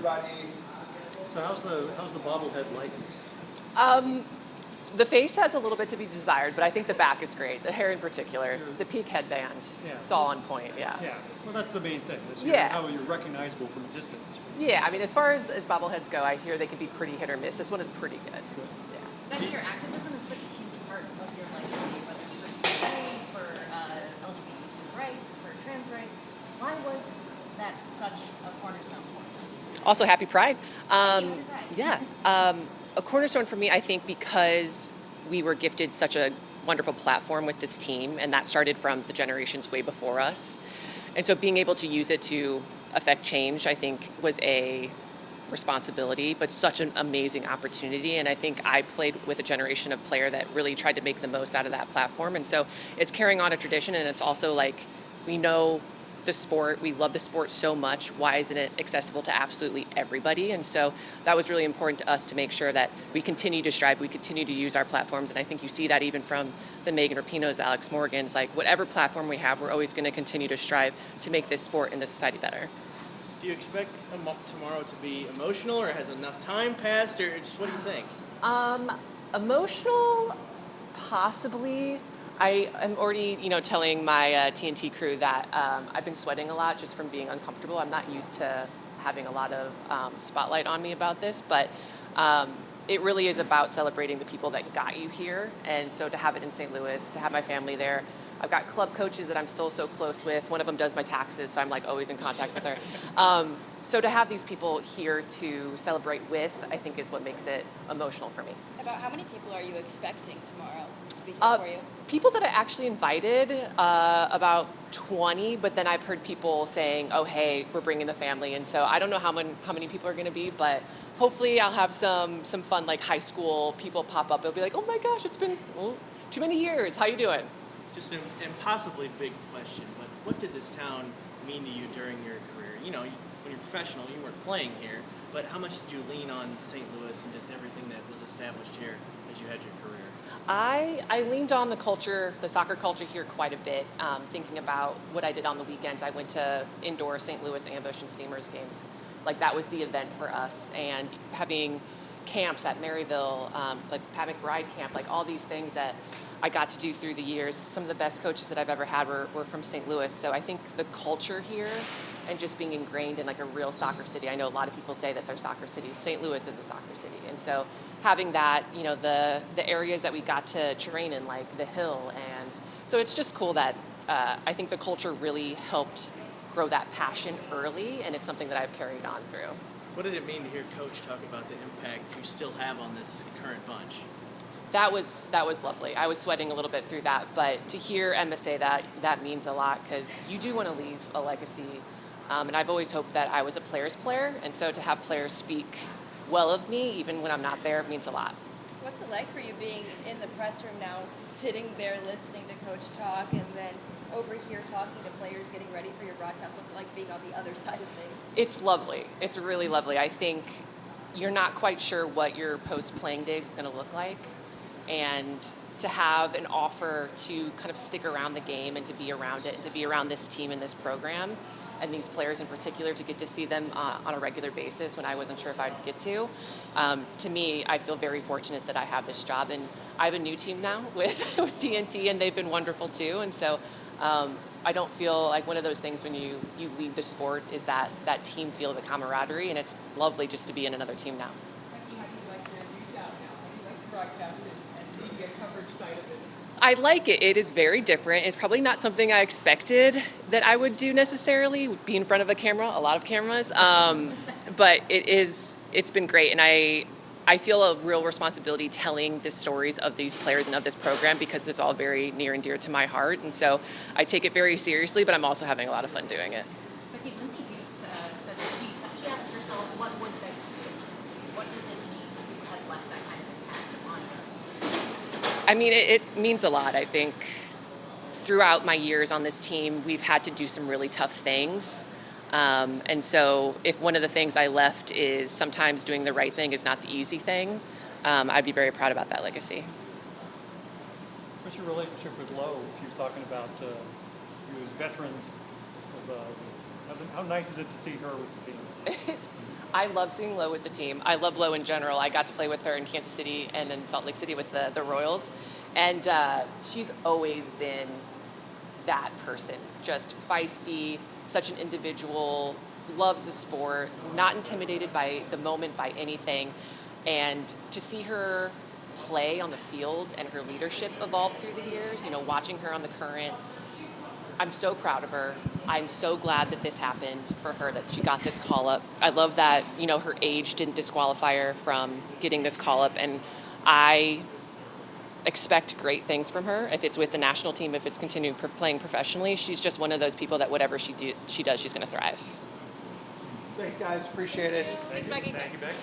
everybody. So how's the bobblehead likeness? The face has a little bit to be desired, but I think the back is great. The hair in particular, the peak headband, it's all on point. Yeah. Yeah. Well, that's the main thing. That's how you're recognizable from a distance. Yeah. I mean, as far as bobbleheads go, I hear they can be pretty hit or miss. This one is pretty good. Yeah. Becky, your activism is such a huge part of your legacy, whether it's for people, for LGBTQ rights, for trans rights. Why was that such a cornerstone for you? Also, happy Pride. Happy Pride. Yeah. A cornerstone for me, I think, because we were gifted such a wonderful platform with this team, and that started from the generations way before us. And so being able to use it to affect change, I think, was a responsibility, but such an amazing opportunity. And I think I played with a generation of player that really tried to make the most out of that platform. And so it's carrying on a tradition, and it's also like, we know the sport, we love the sport so much, why isn't it accessible to absolutely everybody? And so that was really important to us to make sure that we continue to strive, we continue to use our platforms, and I think you see that even from the Megan Rapinoes, Alex Morgans, like whatever platform we have, we're always going to continue to strive to make this sport and this society better. Do you expect tomorrow to be emotional, or has enough time passed, or just what do you think? Emotional, possibly. I am already, telling my TNT crew that I've been sweating a lot just from being uncomfortable. I'm not used to having a lot of spotlight on me about this, but it really is about celebrating the people that got you here. And so to have it in St. Louis, to have my family there, I've got club coaches that I'm still so close with. One of them does my taxes, so I'm like always in contact with her. So to have these people here to celebrate with, I think is what makes it emotional for me. About how many people are you expecting tomorrow to be here for you? People that I actually invited, about 20, but then I've heard people saying, oh, hey, we're bringing the family. And so I don't know how many people are going to be, but hopefully I'll have some fun, like high school people pop up. They'll be like, oh my gosh, it's been too many years. How you doing? Just an impossibly big question, but what did this town mean to you during your career? When you're professional, you weren't playing here, but how much did you lean on St. Louis and just everything that was established here as you had your career? I leaned on the culture, the soccer culture here quite a bit, thinking about what I did on the weekends. I went to indoor St. Louis Ambush and Steamers games. Like that was the event for us. And having camps at Maryville, like Pat McBride camp, like all these things that I got to do through the years. Some of the best coaches that I've ever had were from St. Louis. So I think the culture here and just being ingrained in like a real soccer city. I know a lot of people say that they're soccer cities. St. Louis is a soccer city. And so having that, the areas that we got to train in, like the Hill. And so it's just cool that I think the culture really helped grow that passion early, and it's something that I've carried on through. What did it mean to hear Coach talk about the impact you still have on this current bunch? That was lovely. I was sweating a little bit through that, but to hear Emma say that means a lot, because you do want to leave a legacy. And I've always hoped that I was a player's player, and so to have players speak well of me, even when I'm not there, means a lot. What's it like for you being in the press room now, sitting there listening to Coach talk, and then over here talking to players, getting ready for your broadcast? What's it like being on the other side of things? It's lovely. It's really lovely. I think you're not quite sure what your post-playing days is going to look like, and to have an offer to kind of stick around the game and to be around it and to be around this team and this program and these players in particular, to get to see them on a regular basis when I wasn't sure if I'd get to me, I feel very fortunate that I have this job. And I have a new team now with TNT, and they've been wonderful too. And so I don't feel like one of those things when you leave the sport is that team feel, the camaraderie, and it's lovely just to be in another team now. How do you like the new job now? How do you like the broadcasting and media coverage side of it? I like it. It is very different. It's probably not something I expected that I would do necessarily, be in front of a camera, a lot of cameras. But it's been great. And I feel a real responsibility telling the stories of these players and of this program, because it's all very near and dear to my heart. And so I take it very seriously, but I'm also having a lot of fun doing it. Becky, Lindsay Hughes said that she asks herself, what would Becky do? What does it mean to have left that kind of impact on her? I mean, it means a lot. I think throughout my years on this team, we've had to do some really tough things. And so if one of the things I left is sometimes doing the right thing is not the easy thing, I'd be very proud about that legacy. What's your relationship with Lo? She was talking about you as veterans. How nice is it to see her with the team? I love seeing Lo with the team. I love Lo in general. I got to play with her in Kansas City and in Salt Lake City with the Royals. And she's always been that person, just feisty, such an individual, loves the sport, not intimidated by the moment, by anything. And to see her play on the field and her leadership evolve through the years, watching her on the Current, I'm so proud of her. I'm so glad that this happened for her, that she got this call up. I love that, her age didn't disqualify her from getting this call up. And I expect great things from her. If it's with the national team, if it's continuing playing professionally, she's just one of those people that whatever she does, she's going to thrive. Thanks, guys. Appreciate it. Thanks, Becky. Thank you, Becky.